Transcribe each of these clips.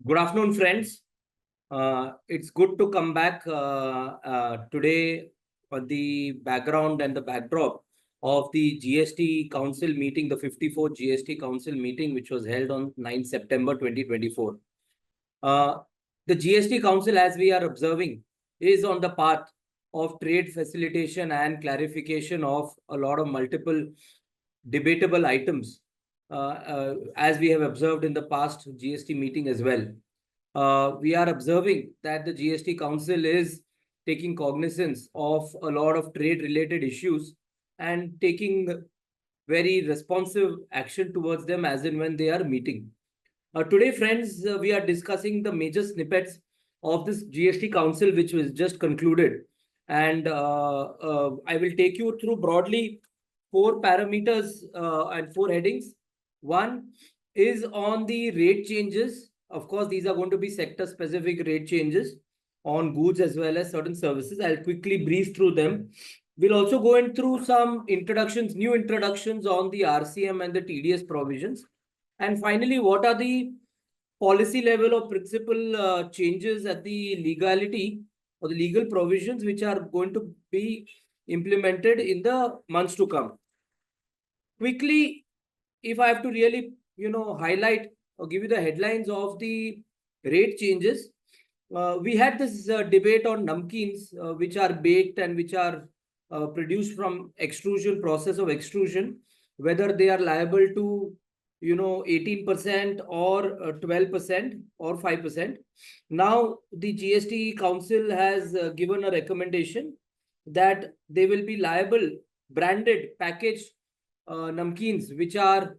Good afternoon, friends. It's good to come back today on the background and the backdrop of the GST Council meeting, the 54th GST Council meeting, which was held on 9th September 2024. The GST Council, as we are observing, is on the path of trade facilitation and clarification of a lot of multiple debatable items, as we have observed in the past GST meeting as well. We are observing that the GST Council is taking cognizance of a lot of trade-related issues and taking very responsive action towards them as and when they are meeting. Today, friends, we are discussing the major snippets of this GST Council, which was just concluded. And I will take you through broadly 4 parameters and 4 headings. One is on the rate changes. Of course, these are going to be sector-specific rate changes on goods as well as certain services. I'll quickly brief through them. We'll also go in through some introductions, new introductions on the RCM and the TDS provisions. And finally, what are the policy level or principal changes at the legality or the legal provisions which are going to be implemented in the months to come. Quickly, if I have to really, highlight or give you the headlines of the rate changes, we had this debate on namkeens, which are baked and which are produced from extrusion, process of extrusion, whether they are liable to 18% or 12% or 5%. Now, the GST Council has given a recommendation that they will be liable, branded, packaged namkeens, which are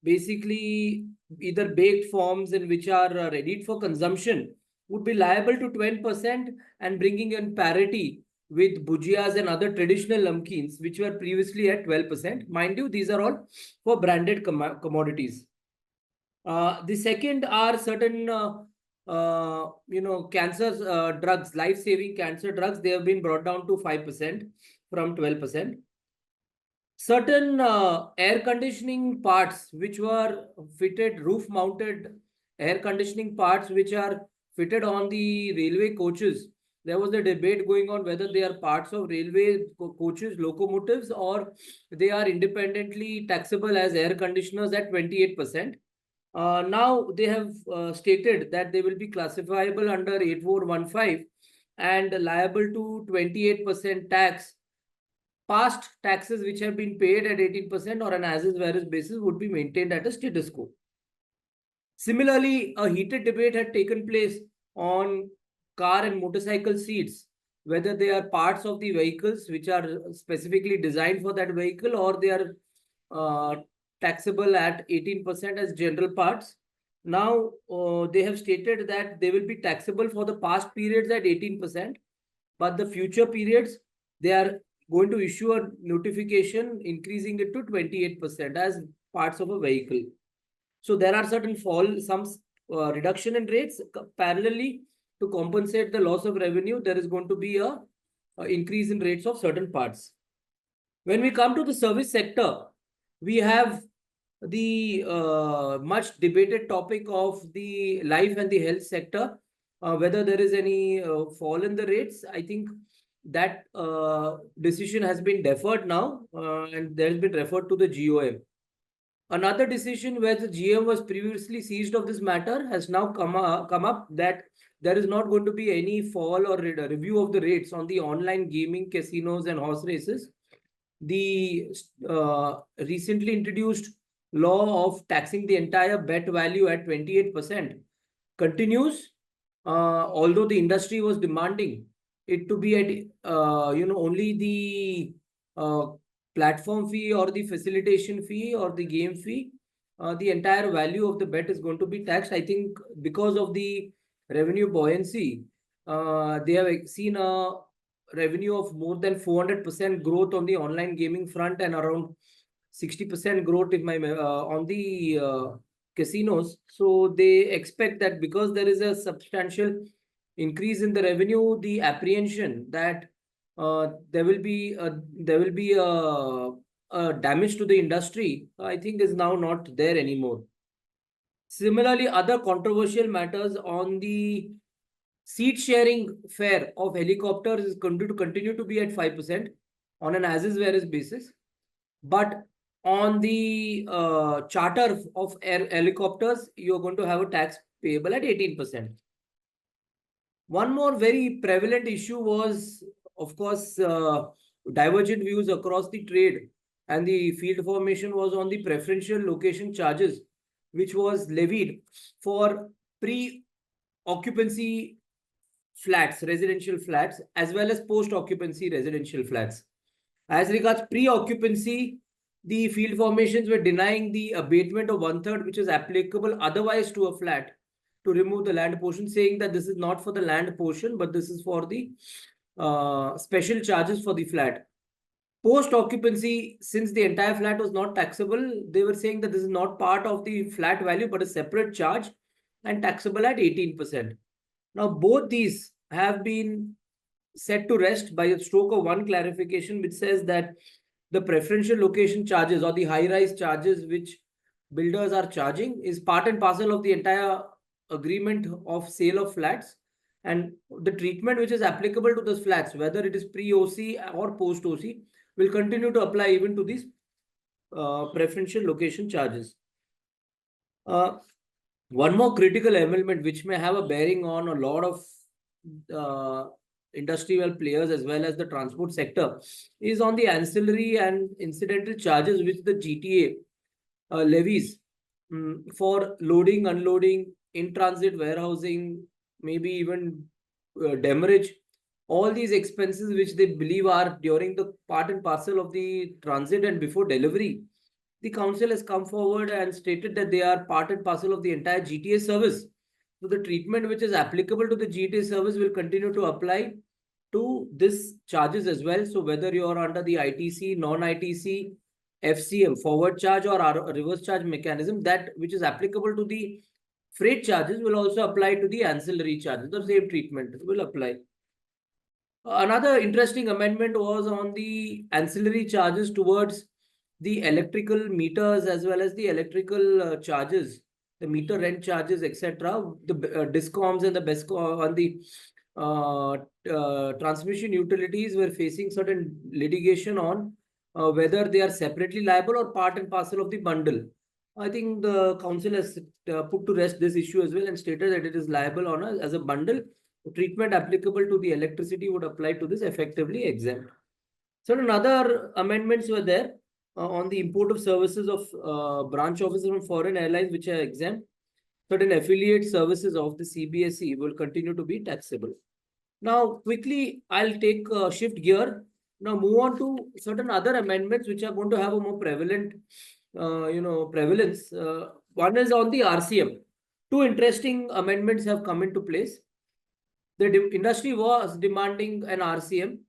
basically either baked forms and which are ready for consumption, would be liable to 20% and bringing in parity with bhujiyas and other traditional namkeens, which were previously at 12%. Mind you, these are all for branded commodities. The second are certain, cancer drugs, life-saving cancer drugs. They have been brought down to 5% from 12%. Certain air conditioning parts which were fitted, roof-mounted air conditioning parts which are fitted on the railway coaches. There was a debate going on whether they are parts of railway coaches, locomotives, or they are independently taxable as air conditioners at 28%. Now they have stated that they will be classifiable under 8415 and liable to 28% tax. Past taxes which have been paid at 18% or an as-is whereas basis would be maintained at a status quo. Similarly, a heated debate had taken place on car and motorcycle seats, whether they are parts of the vehicles which are specifically designed for that vehicle or they are taxable at 18% as general parts. Now, they have stated that they will be taxable for the past periods at 18%, but the future periods, they are going to issue a notification increasing it to 28% as parts of a vehicle. So there are certain some reduction in rates parallelly to compensate the loss of revenue. There is going to be a increase in rates of certain parts. When we come to the service sector, we have the much debated topic of the life and the health sector, whether there is any fall in the rates. I think that decision has been deferred now and there has been referred to the GOM. Another decision where the GM was previously seized of this matter has now come up that there is not going to be any fall or review of the rates on the online gaming, casinos and horse races. The recently introduced law of taxing the entire bet value at 28% continues, although the industry was demanding it to be at only the platform fee or the facilitation fee or the game fee. The entire value of the bet is going to be taxed. I think because of the revenue buoyancy, they have seen a revenue of more than 400% growth on the online gaming front and around 60% growth in on the casinos. So they expect that because there is a substantial increase in the revenue, the apprehension that there will be a damage to the industry, I think is now not there anymore. Similarly, other controversial matters on the seat sharing fare of helicopters is going to continue to be at 5% on an as is where is basis. But on the charter of air helicopters, you're going to have a tax payable at 18%. One more very prevalent issue was, of course, divergent views across the trade, and the field formation was on the preferential location charges, which was levied for pre-occupancy flats, residential flats, as well as post-occupancy residential flats. As regards pre-occupancy, the field formations were denying the abatement of 1/3, which is applicable otherwise to a flat, to remove the land portion, saying that this is not for the land portion, but this is for the special charges for the flat. Post-occupancy, since the entire flat was not taxable, they were saying that this is not part of the flat value, but a separate charge and taxable at 18%. Now, both these have been set to rest by a stroke of one clarification, which says that the preferential location charges or the high-rise charges which builders are charging is part and parcel of the entire agreement of sale of flats, and the treatment which is applicable to those flats, whether it is pre-OC or post-OC, will continue to apply even to these preferential location charges. One more critical amendment which may have a bearing on a lot of industrial players as well as the transport sector is on the ancillary and incidental charges which the GTA levies for loading, unloading, in-transit warehousing, maybe even demurrage. All these expenses which they believe are during the part and parcel of the transit and before delivery, the council has come forward and stated that they are part and parcel of the entire GTA service. So the treatment which is applicable to the GTA service will continue to apply to this charges as well. So whether you are under the ITC, non-ITC, FCM, forward charge or reverse charge mechanism, that which is applicable to the freight charges will also apply to the ancillary charges. The same treatment will apply. Another interesting amendment was on the ancillary charges towards the electrical meters as well as the electrical charges, the meter rent charges, etc. The discoms and the BESCOM on the transmission utilities were facing certain litigation on whether they are separately liable or part and parcel of the bundle. I think the council has put to rest this issue as well and stated that it is liable on as a bundle. Treatment applicable to the electricity would apply to this effectively exempt. Certain other amendments were there on the import of services of branch offices from foreign airlines which are exempt. Certain affiliate services of the CBSE will continue to be taxable. Now, quickly, I'll take a shift gear. Now, move on to certain other amendments which are going to have a more prevalent, prevalence. One is on the RCM. Two interesting amendments have come into place. The industry was demanding an RCM,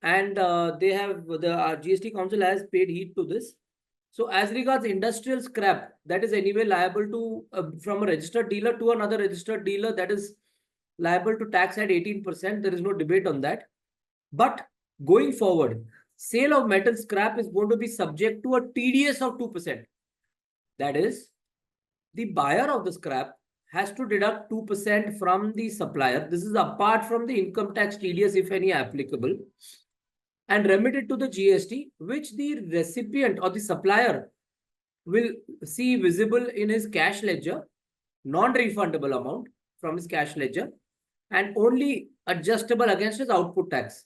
and the GST Council has paid heed to this. So as regards industrial scrap, that is anyway liable to from a registered dealer to another registered dealer, that is liable to tax at 18%. There is no debate on that. But going forward, sale of metal scrap is going to be subject to a TDS of 2%. That is, the buyer of the scrap has to deduct 2% from the supplier. This is apart from the income tax TDS, if any applicable, and remit it to the GST, which the recipient or the supplier will see visible in his cash ledger, non-refundable amount from his cash ledger, and only adjustable against his output tax.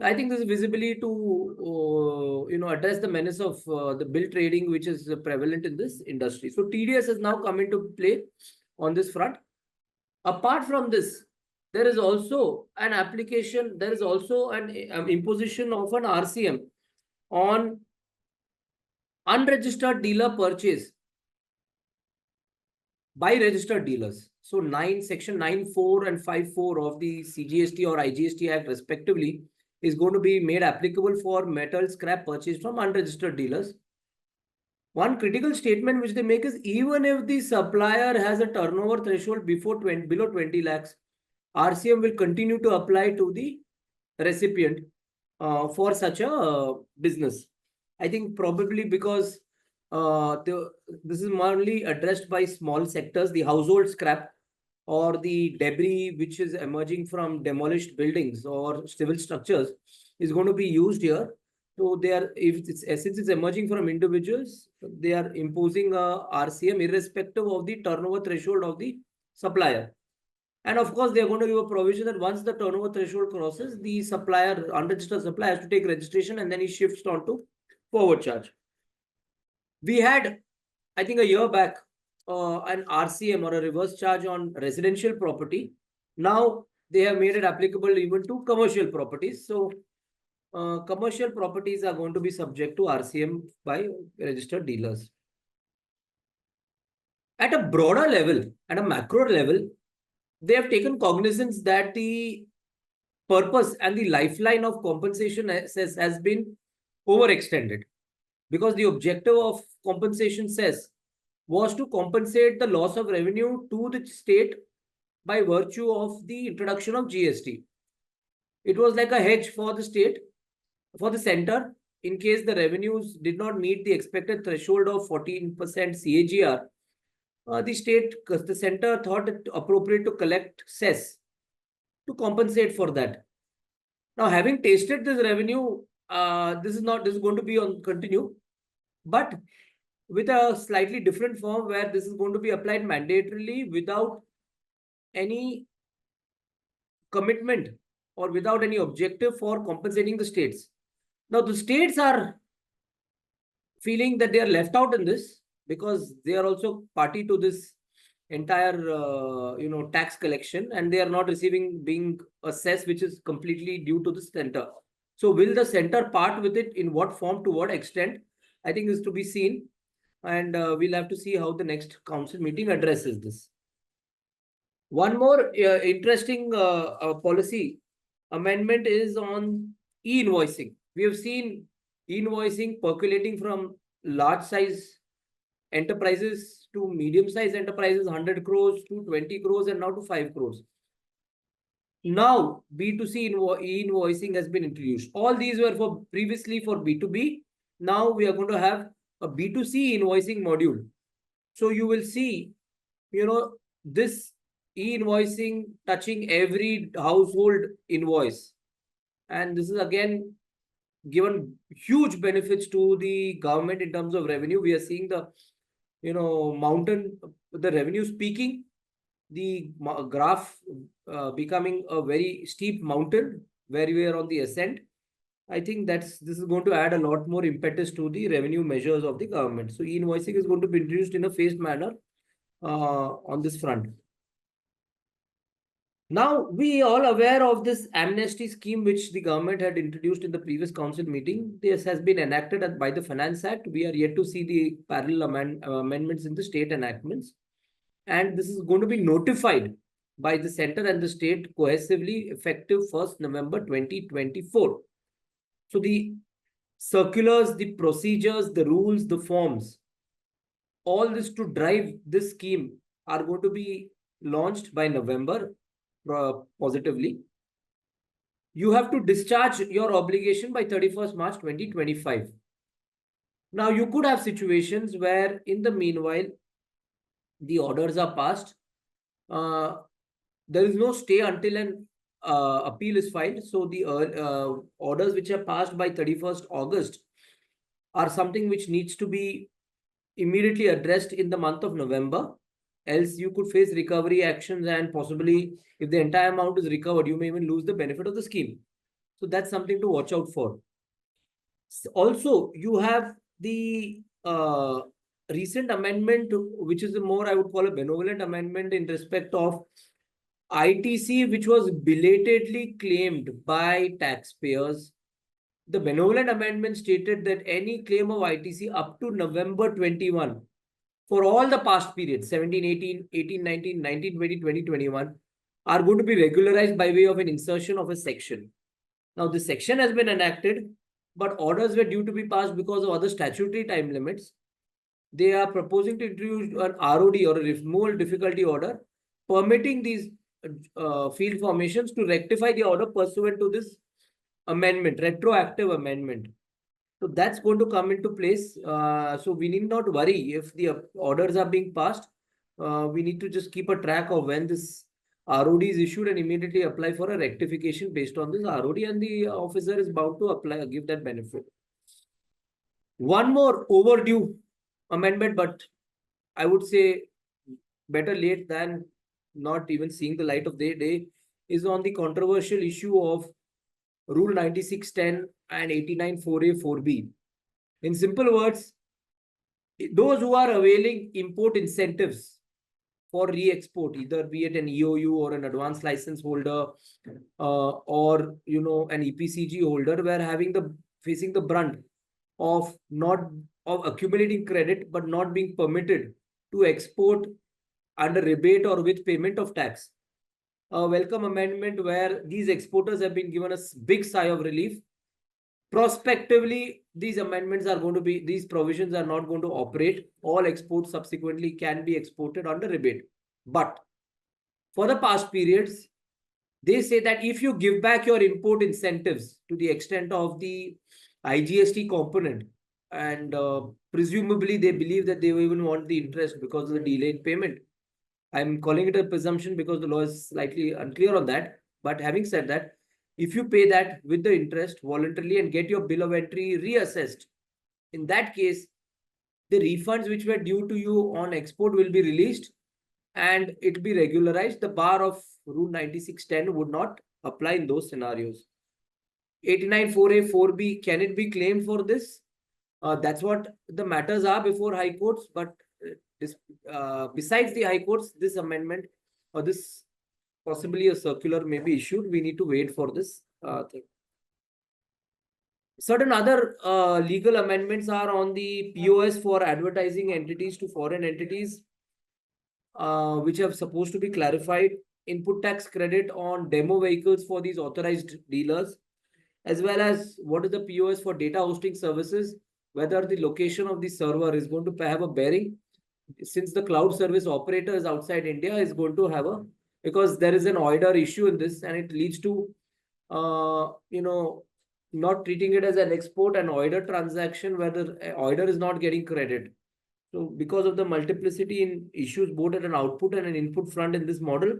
I think this is visibly to address the menace of the bill trading, which is prevalent in this industry. So TDS has now come into play on this front. Apart from this, there is also an application, there is also an imposition of an RCM on unregistered dealer purchase by registered dealers. So section 9(4) and 5(4) of the CGST or IGST Act respectively is going to be made applicable for metal scrap purchased from unregistered dealers. One critical statement which they make is even if the supplier has a turnover threshold below 20 lakhs, RCM will continue to apply to the recipient for such a business. I think probably because this is mainly addressed by small sectors, the household scrap or the debris which is emerging from demolished buildings or civil structures is going to be used here. So they are, since it's emerging from individuals, they are imposing a RCM irrespective of the turnover threshold of the supplier. And of course, they are going to give a provision that once the turnover threshold crosses, the supplier, unregistered supplier, has to take registration and then he shifts on to forward charge. We had, I think, a year back, an RCM or a reverse charge on residential property. Now they have made it applicable even to commercial properties. So commercial properties are going to be subject to RCM by registered dealers. At a broader level, at a macro level, they have taken cognizance that the purpose and the lifeline of compensation has been overextended, because the objective of compensation cess was to compensate the loss of revenue to the state by virtue of the introduction of GST. It was like a hedge for the state, for the center, in case the revenues did not meet the expected threshold of 14% CAGR. The center thought it appropriate to collect cess to compensate for that. Now, having tasted this revenue, this is going to be on continue, but with a slightly different form where this is going to be applied mandatorily without any commitment or without any objective for compensating the states. Now, the states are feeling that they are left out in this because they are also party to this entire tax collection, and they are not receiving being a cess which is completely due to the center. So will the center part with it, in what form, to what extent, I think is to be seen, and we'll have to see how the next council meeting addresses this. One more interesting policy amendment is on e-invoicing. We have seen e-invoicing percolating from large size enterprises to medium size enterprises, 100 crores to 20 crores and now to 5 crores. Now B2C e-invoicing has been introduced. All these were previously for B2B. Now we are going to have a B2C invoicing module. So you will see, this e-invoicing touching every household invoice. And this is again given huge benefits to the government in terms of revenue. We are seeing the, the revenues peaking, the graph becoming a very steep mountain where we are on the ascent. I think this is going to add a lot more impetus to the revenue measures of the government. So e-invoicing is going to be introduced in a phased manner on this front. Now, we all aware of this amnesty scheme which the government had introduced in the previous council meeting. This has been enacted by the Finance Act. We are yet to see the parallel amendments in the state enactments. And this is going to be notified by the center and the state cohesively effective 1st November 2024. So the circulars, the procedures, the rules, the forms, all this to drive this scheme are going to be launched by November positively. You have to discharge your obligation by 31st March 2025. Now, you could have situations where in the meanwhile, the orders are passed. There is no stay until an appeal is filed. So the orders which are passed by 31st August are something which needs to be immediately addressed in the month of November. Else you could face recovery actions, and possibly if the entire amount is recovered, you may even lose the benefit of the scheme. So that's something to watch out for. Also, you have the recent amendment, which is a more, I would call, a benevolent amendment in respect of ITC, which was belatedly claimed by taxpayers. The benevolent amendment stated that any claim of ITC up to November 21 for all the past periods, 17, 18, 18, 19, 19, 20, 20, 21, are going to be regularized by way of an insertion of a section. Now, this section has been enacted, but orders were due to be passed because of other statutory time limits. They are proposing to introduce an ROD or a removal difficulty order, permitting these field formations to rectify the order pursuant to this amendment, retroactive amendment. So that's going to come into place. So we need not worry if the orders are being passed. We need to just keep a track of when this ROD is issued and immediately apply for a rectification based on this ROD, and the officer is bound to apply, give that benefit. One more overdue amendment, but I would say better late than not even seeing the light of the day, is on the controversial issue of Rule 9610 and 894A 4B. In simple words, those who are availing import incentives for re-export, either be it an EOU or an advanced license holder, or an EPCG holder, were facing the brunt of accumulating credit but not being permitted to export under rebate or with payment of tax. A welcome amendment where these exporters have been given a big sigh of relief. Prospectively, these provisions are not going to operate. All exports subsequently can be exported under rebate. But for the past periods, they say that if you give back your import incentives to the extent of the IGST component, and presumably they believe that they will even want the interest because of the delayed payment. I'm calling it a presumption because the law is slightly unclear on that. But having said that, if you pay that with the interest voluntarily and get your bill of entry reassessed, in that case, the refunds which were due to you on export will be released and it will be regularized. The bar of Rule 9610 would not apply in those scenarios. 894A 4B, can it be claimed for this? That's what the matters are before High Courts. But besides the High Courts, this amendment or this possibly a circular may be issued. We need to wait for this thing. Certain other legal amendments are on the POS for advertising entities to foreign entities, which are supposed to be clarified. Input tax credit on demo vehicles for these authorized dealers, as well as what is the POS for data hosting services, whether the location of the server is going to have a bearing, since the cloud service operator is outside India, is going to have because there is an OIDER issue in this, and it leads to not treating it as an export and OIDER transaction where the OIDER is not getting credit. So because of the multiplicity in issues both at an output and an input front in this model,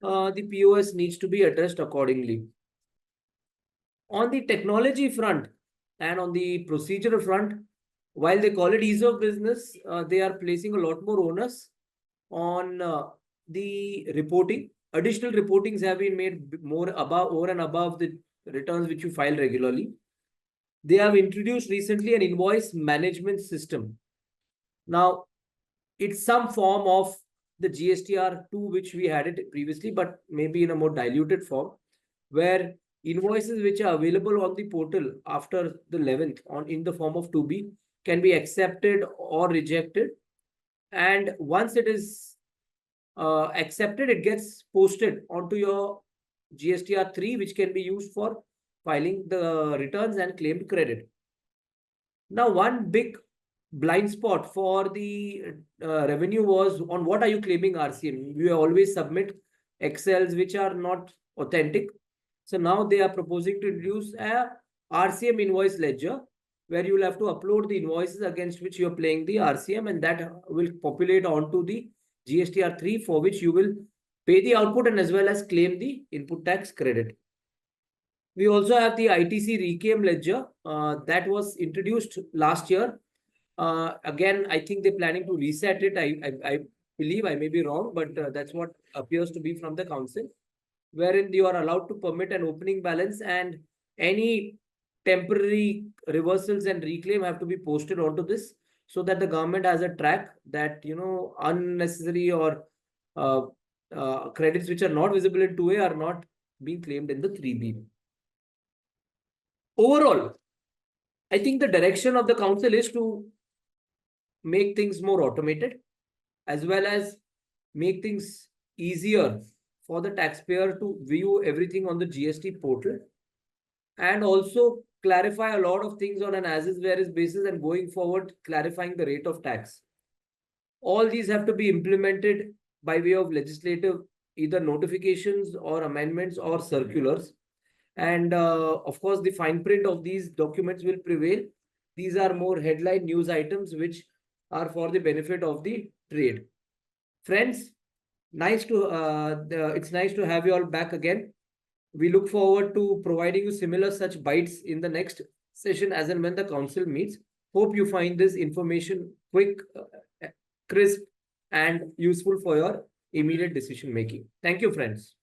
the POS needs to be addressed accordingly. On the technology front and on the procedural front, while they call it ease of business, they are placing a lot more onus on the reporting. Additional reportings have been made over and above the returns which you file regularly. They have introduced recently an invoice management system. Now, it's some form of the GSTR2, which we had it previously, but maybe in a more diluted form, where invoices which are available on the portal after the 11th in the form of 2B can be accepted or rejected. And once it is accepted, it gets posted onto your GSTR3, which can be used for filing the returns and claimed credit. Now, one big blind spot for the revenue was on what are you claiming RCM. You always submit Excels which are not authentic. So now they are proposing to introduce a RCM invoice ledger where you will have to upload the invoices against which you are paying the RCM, and that will populate onto the GSTR3, for which you will pay the output and as well as claim the input tax credit. We also have the ITC reclaim ledger that was introduced last year. Again, I think they're planning to reset it. I believe, I may be wrong, but that's what appears to be from the council, wherein you are allowed to permit an opening balance and any temporary reversals and reclaim have to be posted onto this, so that the government has a track that, unnecessary or credits which are not visible in 2A are not being claimed in the 3B. Overall, I think the direction of the council is to make things more automated, as well as make things easier for the taxpayer to view everything on the GST portal, and also clarify a lot of things on an as-is where-is basis, and going forward clarifying the rate of tax. All these have to be implemented by way of legislative either notifications or amendments or circulars, And of course, the fine print of these documents will prevail. These are more headline news items which are for the benefit of the trade. Friends, it's nice to have you all back again. We look forward to providing you similar such bites in the next session as and when the council meets. Hope you find this information quick, crisp, and useful for your immediate decision making. Thank you, friends.